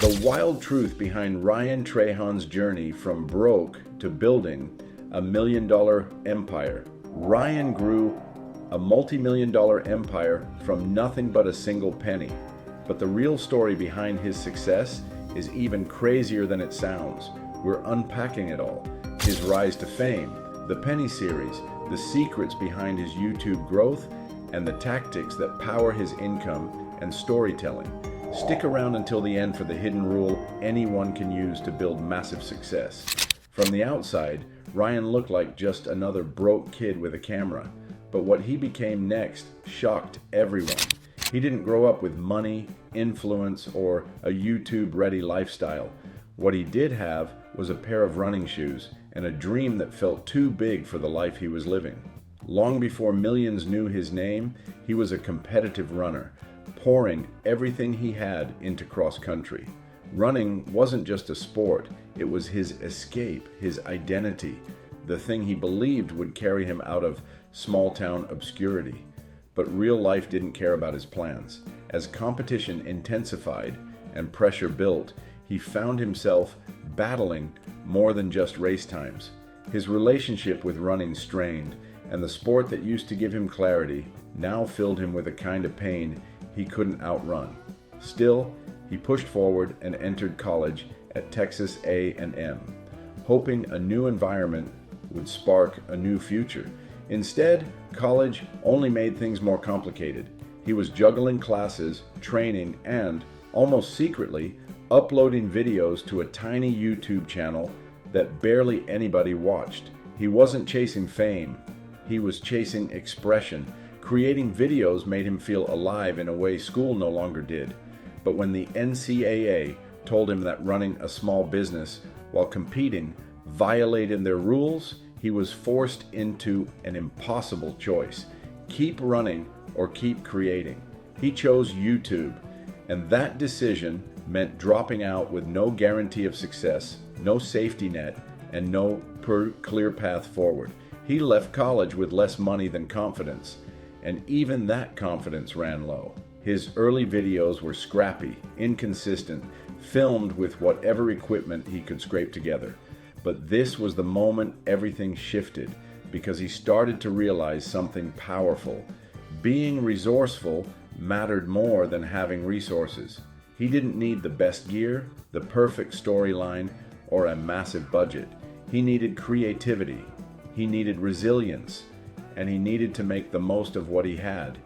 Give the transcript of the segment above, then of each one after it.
The wild truth behind Ryan Trahan's journey from broke to building a $1 million empire. Ryan grew a multi-million-dollar empire from nothing but a single penny. But the real story behind his success is even crazier than it sounds. We're unpacking it all. His rise to fame, the penny series, the secrets behind his YouTube growth, and the tactics that power his income and storytelling. Stick around until the end for the hidden rule anyone can use to build massive success. From the outside, Ryan looked like just another broke kid with a camera, but what he became next shocked everyone. He didn't grow up with money, influence, or a YouTube-ready lifestyle. What he did have was a pair of running shoes and a dream that felt too big for the life he was living. Long before millions knew his name, he was a competitive runner, pouring everything he had into cross-country. Running wasn't just a sport, it was his escape, his identity, the thing he believed would carry him out of small-town obscurity. But real life didn't care about his plans. As competition intensified and pressure built, he found himself battling more than just race times. His relationship with running strained, and the sport that used to give him clarity now filled him with a kind of pain he couldn't outrun. Still, he pushed forward and entered college at Texas A&M, hoping a new environment would spark a new future. Instead, college only made things more complicated. He was juggling classes, training, and, almost secretly, uploading videos to a tiny YouTube channel that barely anybody watched. He wasn't chasing fame, he was chasing expression. Creating videos made him feel alive in a way school no longer did. But when the NCAA told him that running a small business while competing violated their rules, he was forced into an impossible choice. Keep running or keep creating. He chose YouTube, and that decision meant dropping out with no guarantee of success, no safety net, and no clear path forward. He left college with less money than confidence, and even that confidence ran low. His early videos were scrappy, inconsistent, filmed with whatever equipment he could scrape together. But this was the moment everything shifted, because he started to realize something powerful. Being resourceful mattered more than having resources. He didn't need the best gear, the perfect storyline, or a massive budget. He needed creativity, he needed resilience, and he needed to make the most of what he had,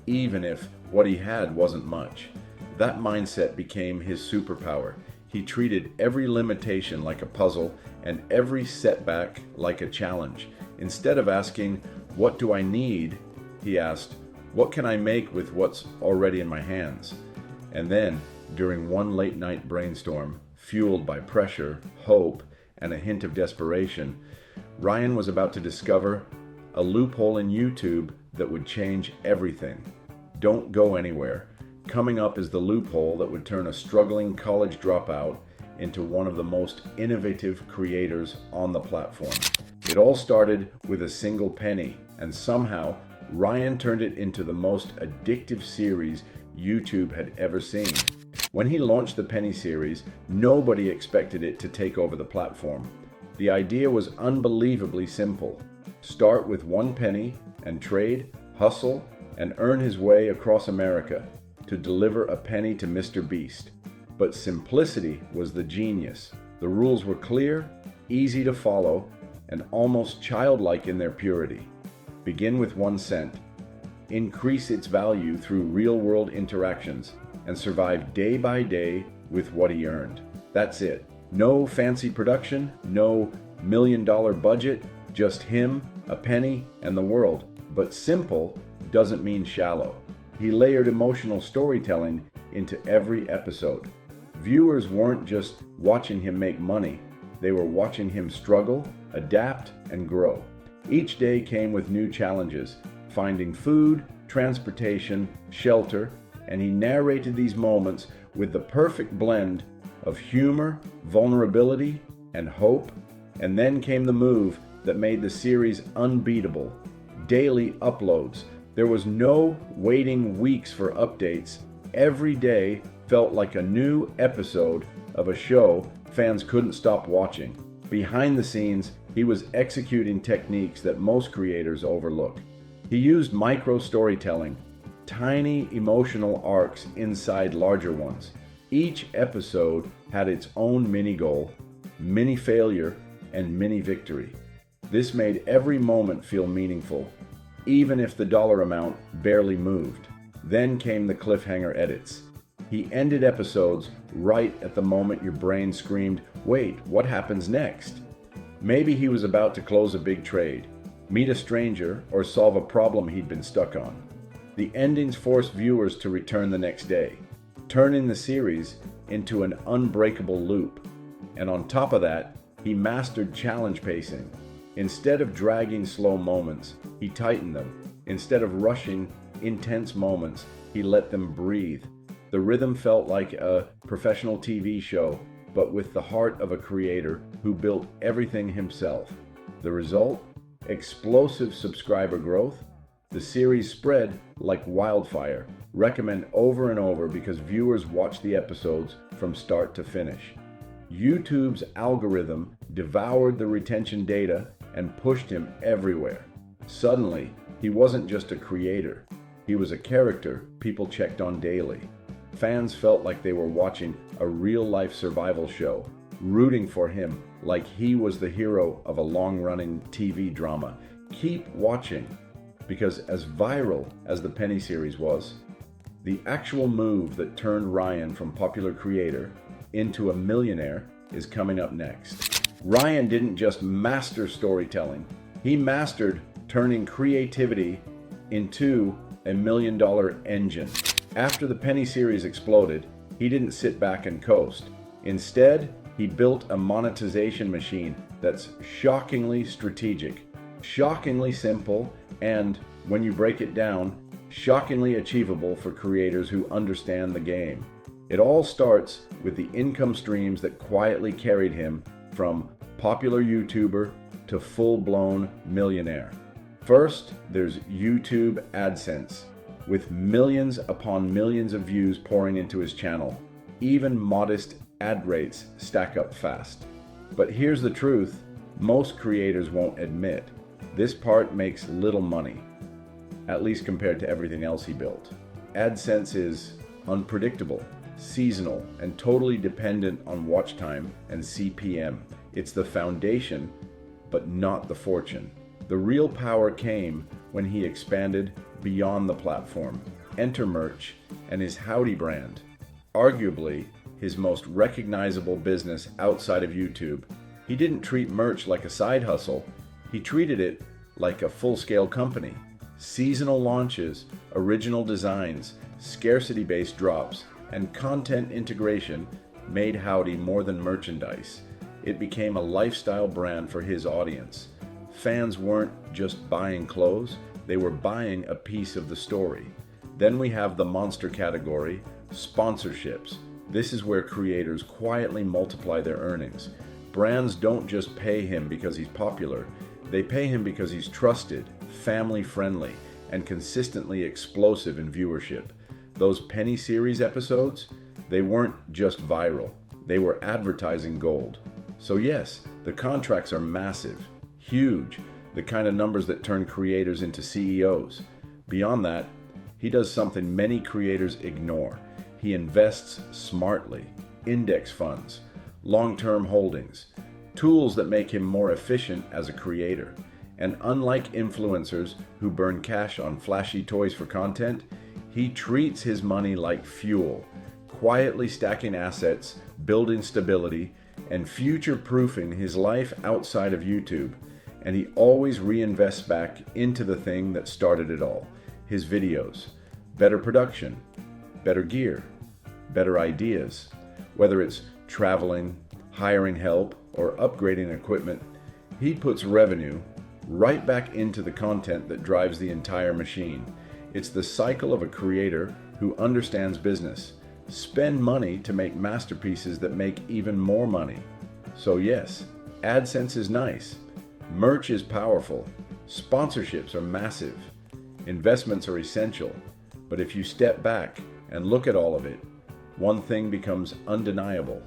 even if what he had wasn't much. That mindset became his superpower. He treated every limitation like a puzzle and every setback like a challenge. Instead of asking, "What do I need?" he asked, "What can I make with what's already in my hands?" And then, during one late night brainstorm, fueled by pressure, hope, and a hint of desperation, Ryan was about to discover a loophole in YouTube that would change everything. Don't go anywhere. Coming up is the loophole that would turn a struggling college dropout into one of the most innovative creators on the platform. It all started with a single penny, and somehow Ryan turned it into the most addictive series YouTube had ever seen. When he launched the penny series, nobody expected it to take over the platform. The idea was unbelievably simple. Start with 1 penny and trade, hustle, and earn his way across America to deliver a penny to Mr. Beast. But simplicity was the genius. The rules were clear, easy to follow, and almost childlike in their purity. Begin with 1 cent. Increase its value through real-world interactions and survive day by day with what he earned. That's it. No fancy production, no $1 million budget, just him, a penny, and the world. But simple doesn't mean shallow. He layered emotional storytelling into every episode. Viewers weren't just watching him make money, they were watching him struggle, adapt, and grow. Each day came with new challenges, finding food, transportation, shelter, and he narrated these moments with the perfect blend of humor, vulnerability, and hope. And then came the move that made the series unbeatable: daily uploads. There was no waiting weeks for updates. Every day, felt like a new episode of a show fans couldn't stop watching. Behind the scenes, he was executing techniques that most creators overlook. He used micro storytelling, tiny emotional arcs inside larger ones. Each episode had its own mini goal, mini failure, and mini victory. This made every moment feel meaningful, even if the dollar amount barely moved. Then came the cliffhanger edits. He ended episodes right at the moment your brain screamed, "Wait, what happens next?" Maybe he was about to close a big trade, meet a stranger, or solve a problem he'd been stuck on. The endings forced viewers to return the next day, turning the series into an unbreakable loop. And on top of that, he mastered challenge pacing. Instead of dragging slow moments, he tightened them. Instead of rushing intense moments, he let them breathe. The rhythm felt like a professional TV show, but with the heart of a creator who built everything himself. The result? Explosive subscriber growth. The series spread like wildfire. Recommend over and over because viewers watch the episodes from start to finish. YouTube's algorithm devoured the retention data and pushed him everywhere. Suddenly, he wasn't just a creator. He was a character people checked on daily. Fans felt like they were watching a real-life survival show, rooting for him like he was the hero of a long-running TV drama. Keep watching, because as viral as the Penny series was, the actual move that turned Ryan from popular creator into a millionaire is coming up next. Ryan didn't just master storytelling, he mastered turning creativity into a $1 million engine. After the Penny series exploded, he didn't sit back and coast. Instead, he built a monetization machine that's shockingly strategic, shockingly simple, and, when you break it down, shockingly achievable for creators who understand the game. It all starts with the income streams that quietly carried him from popular YouTuber to full-blown millionaire. First, there's YouTube AdSense, with millions upon millions of views pouring into his channel. Even modest ad rates stack up fast. But here's the truth most creators won't admit. This part makes little money, at least compared to everything else he built. AdSense is unpredictable, seasonal, and totally dependent on watch time and CPM. It's the foundation, but not the fortune. The real power came when he expanded beyond the platform. Enter merch and his Howdy brand, arguably his most recognizable business outside of YouTube. He didn't treat merch like a side hustle, he treated it like a full-scale company. Seasonal launches, original designs, scarcity-based drops, and content integration made Howdy more than merchandise. It became a lifestyle brand for his audience. Fans weren't just buying clothes, they were buying a piece of the story. Then we have the monster category, sponsorships. This is where creators quietly multiply their earnings. Brands don't just pay him because he's popular, they pay him because he's trusted, family-friendly, and consistently explosive in viewership. Those Penny series episodes, they weren't just viral, they were advertising gold. So yes, the contracts are massive, huge, the kind of numbers that turn creators into CEOs. Beyond that, he does something many creators ignore. He invests smartly, index funds, long-term holdings, tools that make him more efficient as a creator. And unlike influencers who burn cash on flashy toys for content, he treats his money like fuel, quietly stacking assets, building stability, and future-proofing his life outside of YouTube. And he always reinvests back into the thing that started it all, his videos. Better production, better gear, better ideas. Whether it's traveling, hiring help, or upgrading equipment, he puts revenue right back into the content that drives the entire machine. It's the cycle of a creator who understands business. Spend money to make masterpieces that make even more money. So yes, AdSense is nice. Merch is powerful. Sponsorships are massive. Investments are essential. But if you step back and look at all of it, one thing becomes undeniable.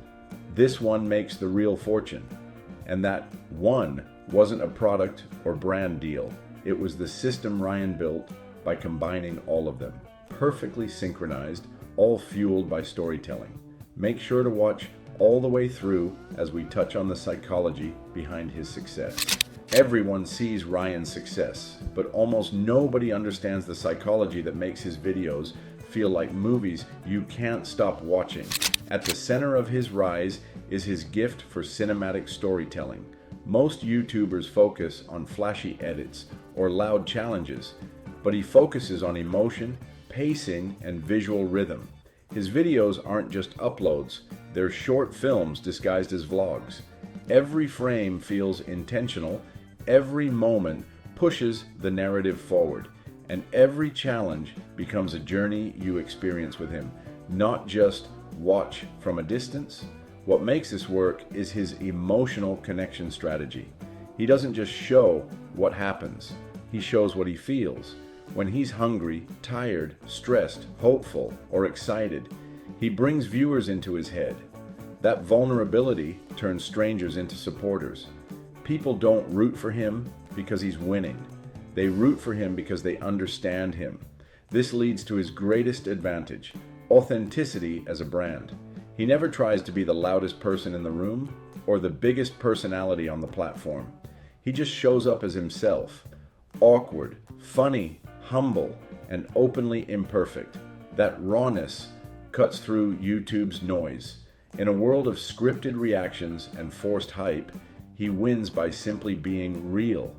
This one makes the real fortune. And that one wasn't a product or brand deal. It was the system Ryan built by combining all of them. Perfectly synchronized, all fueled by storytelling. Make sure to watch all the way through as we touch on the psychology behind his success. Everyone sees Ryan's success, but almost nobody understands the psychology that makes his videos feel like movies you can't stop watching. At the center of his rise is his gift for cinematic storytelling. Most YouTubers focus on flashy edits or loud challenges, but he focuses on emotion, pacing, and visual rhythm. His videos aren't just uploads, they're short films disguised as vlogs. Every frame feels intentional, every moment pushes the narrative forward, and every challenge becomes a journey you experience with him, not just watch from a distance. What makes this work is his emotional connection strategy. He doesn't just show what happens, he shows what he feels. When he's hungry, tired, stressed, hopeful, or excited, he brings viewers into his head. That vulnerability turns strangers into supporters. People don't root for him because he's winning. They root for him because they understand him. This leads to his greatest advantage, authenticity as a brand. He never tries to be the loudest person in the room or the biggest personality on the platform. He just shows up as himself, awkward, funny, humble, and openly imperfect. That rawness cuts through YouTube's noise. In a world of scripted reactions and forced hype, he wins by simply being real.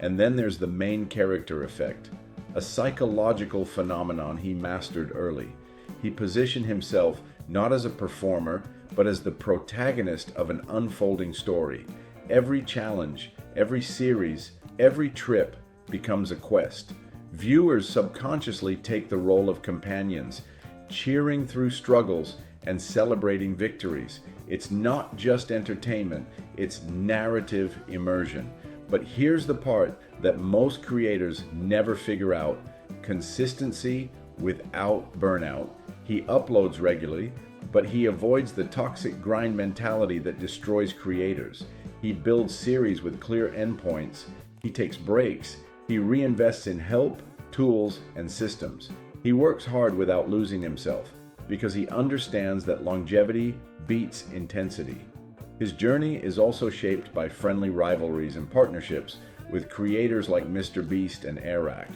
And then there's the main character effect, a psychological phenomenon he mastered early. He positioned himself not as a performer, but as the protagonist of an unfolding story. Every challenge, every series, every trip becomes a quest. Viewers subconsciously take the role of companions, cheering through struggles and celebrating victories. It's not just entertainment, it's narrative immersion. But here's the part that most creators never figure out: consistency without burnout. He uploads regularly, but he avoids the toxic grind mentality that destroys creators. He builds series with clear endpoints. He takes breaks. He reinvests in help, tools, and systems. He works hard without losing himself because he understands that longevity beats intensity. His journey is also shaped by friendly rivalries and partnerships with creators like Mr. Beast and Arak.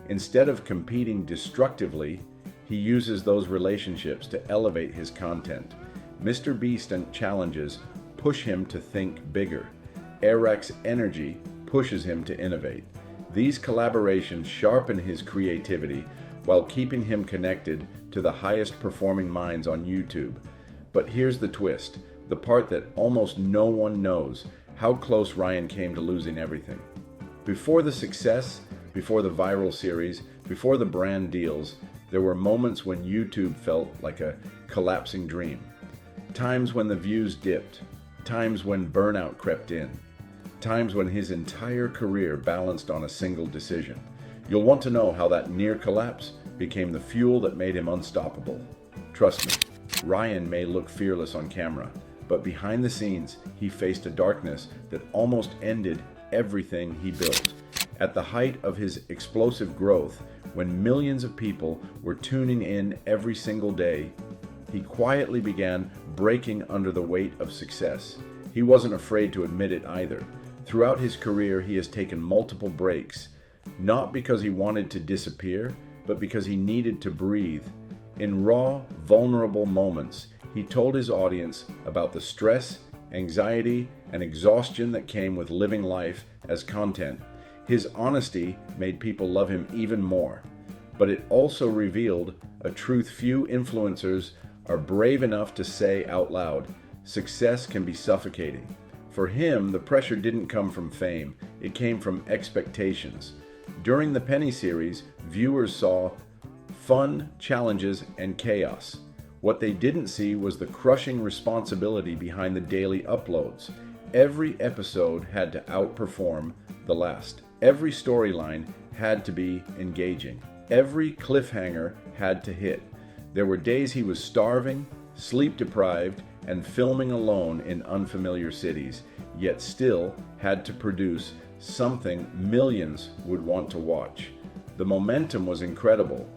Instead of competing destructively, he uses those relationships to elevate his content. Mr. Beast and challenges push him to think bigger. Arak's energy pushes him to innovate. These collaborations sharpen his creativity while keeping him connected to the highest performing minds on YouTube. But here's the twist, the part that almost no one knows: how close Ryan came to losing everything. Before the success, before the viral series, before the brand deals, there were moments when YouTube felt like a collapsing dream. Times when the views dipped, times when burnout crept in, times when his entire career balanced on a single decision. You'll want to know how that near collapse became the fuel that made him unstoppable. Trust me, Ryan may look fearless on camera, but behind the scenes, he faced a darkness that almost ended everything he built. At the height of his explosive growth, when millions of people were tuning in every single day, he quietly began breaking under the weight of success. He wasn't afraid to admit it either. Throughout his career, he has taken multiple breaks, not because he wanted to disappear, but because he needed to breathe. In raw, vulnerable moments, he told his audience about the stress, anxiety, and exhaustion that came with living life as content. His honesty made people love him even more, but it also revealed a truth few influencers are brave enough to say out loud: success can be suffocating. For him, the pressure didn't come from fame, it came from expectations. During the Penny series, viewers saw fun, challenges, and chaos. What they didn't see was the crushing responsibility behind the daily uploads. Every episode had to outperform the last. Every storyline had to be engaging. Every cliffhanger had to hit. There were days he was starving, sleep deprived, and filming alone in unfamiliar cities, yet still had to produce something millions would want to watch. The momentum was incredible,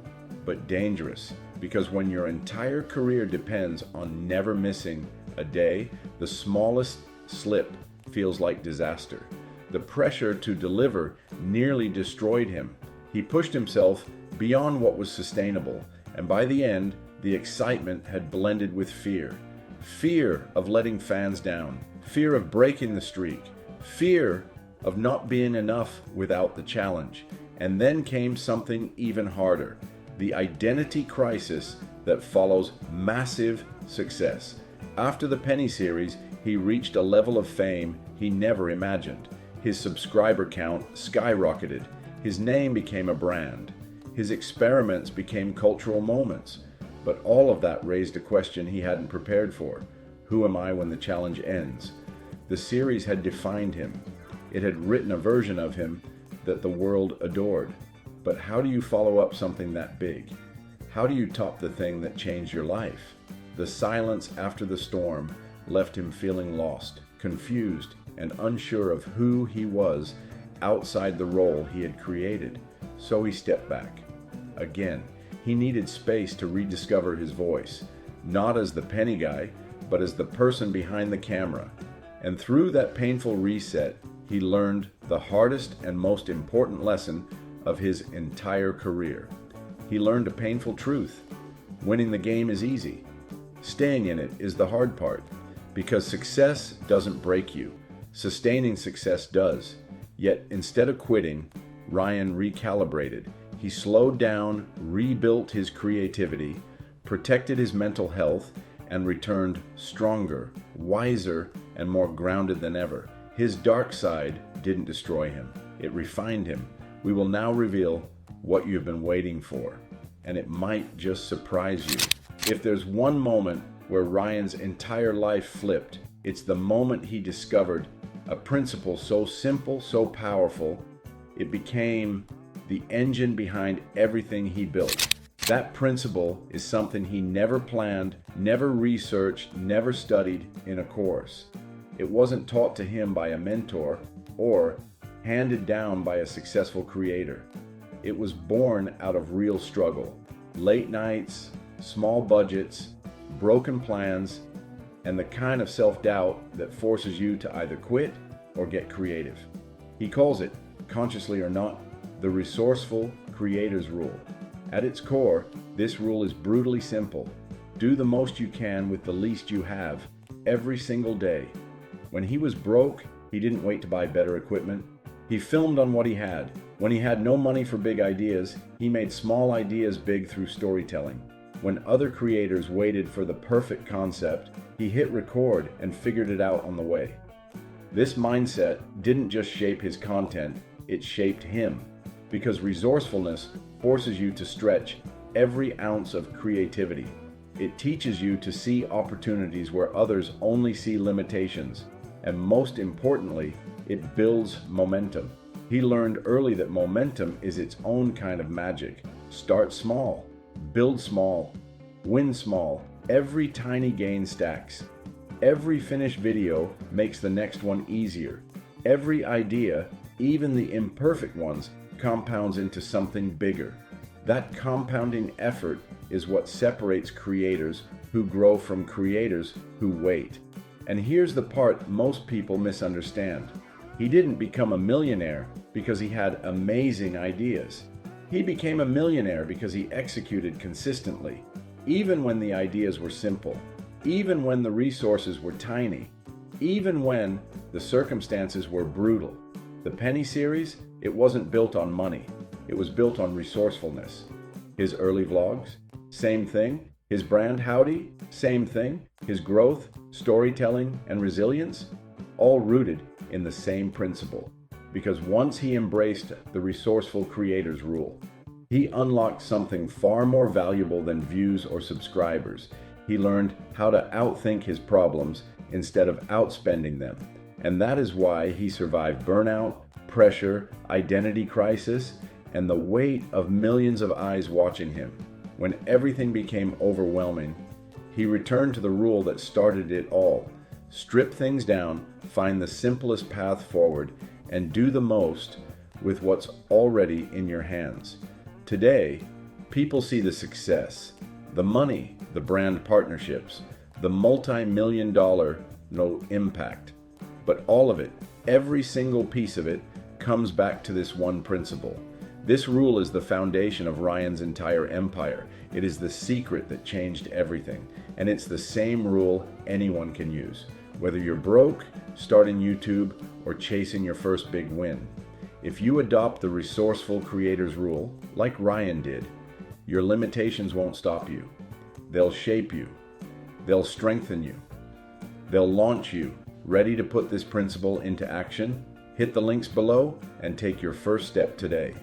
but dangerous, because when your entire career depends on never missing a day, the smallest slip feels like disaster. The pressure to deliver nearly destroyed him. He pushed himself beyond what was sustainable, and by the end, the excitement had blended with fear. Fear of letting fans down, fear of breaking the streak, fear of not being enough without the challenge. And then came something even harder, the identity crisis that follows massive success. After the Penny series, he reached a level of fame he never imagined. His subscriber count skyrocketed. His name became a brand. His experiments became cultural moments. But all of that raised a question he hadn't prepared for. Who am I when the challenge ends? The series had defined him. It had written a version of him that the world adored. But how do you follow up something that big? How do you top the thing that changed your life? The silence after the storm left him feeling lost, confused, and unsure of who he was outside the role he had created. So he stepped back. Again, he needed space to rediscover his voice, not as the penny guy, but as the person behind the camera. And through that painful reset, he learned the hardest and most important lesson of his entire career. He learned a painful truth. Winning the game is easy. Staying in it is the hard part, because success doesn't break you. Sustaining success does. Yet instead of quitting, Ryan recalibrated. He slowed down, rebuilt his creativity, protected his mental health, and returned stronger, wiser, and more grounded than ever. His dark side didn't destroy him. It refined him. We will now reveal what you've been waiting for, and it might just surprise you. If there's one moment where Ryan's entire life flipped, it's the moment he discovered a principle so simple, so powerful, it became the engine behind everything he built. That principle is something he never planned, never researched, never studied in a course. It wasn't taught to him by a mentor or handed down by a successful creator. It was born out of real struggle, late nights, small budgets, broken plans, and the kind of self-doubt that forces you to either quit or get creative. He calls it, consciously or not, the resourceful creator's rule. At its core, this rule is brutally simple. Do the most you can with the least you have, every single day. When he was broke, he didn't wait to buy better equipment. He filmed on what he had. When he had no money for big ideas, he made small ideas big through storytelling. When other creators waited for the perfect concept, he hit record and figured it out on the way. This mindset didn't just shape his content, it shaped him. Because resourcefulness forces you to stretch every ounce of creativity. It teaches you to see opportunities where others only see limitations. And most importantly, it builds momentum. He learned early that momentum is its own kind of magic. Start small, build small, win small. Every tiny gain stacks. Every finished video makes the next one easier. Every idea, even the imperfect ones, compounds into something bigger. That compounding effort is what separates creators who grow from creators who wait. And here's the part most people misunderstand. He didn't become a millionaire because he had amazing ideas. He became a millionaire because he executed consistently, even when the ideas were simple, even when the resources were tiny, even when the circumstances were brutal. The Penny series, it wasn't built on money. It was built on resourcefulness. His early vlogs, same thing. His brand Howdy, same thing. His growth, storytelling, and resilience, all rooted in the same principle. Because once he embraced the resourceful creator's rule, he unlocked something far more valuable than views or subscribers. He learned how to outthink his problems instead of outspending them. And that is why he survived burnout, pressure, identity crisis, and the weight of millions of eyes watching him. When everything became overwhelming, he returned to the rule that started it all. Strip things down, find the simplest path forward, and do the most with what's already in your hands. Today, people see the success, the money, the brand partnerships, the multi-million-dollar impact. But all of it, every single piece of it, comes back to this one principle. This rule is the foundation of Ryan's entire empire. It is the secret that changed everything. And it's the same rule anyone can use. Whether you're broke, starting YouTube, or chasing your first big win. If you adopt the resourceful creator's rule, like Ryan did, your limitations won't stop you. They'll shape you. They'll strengthen you. They'll launch you. Ready to put this principle into action? Hit the links below and take your first step today.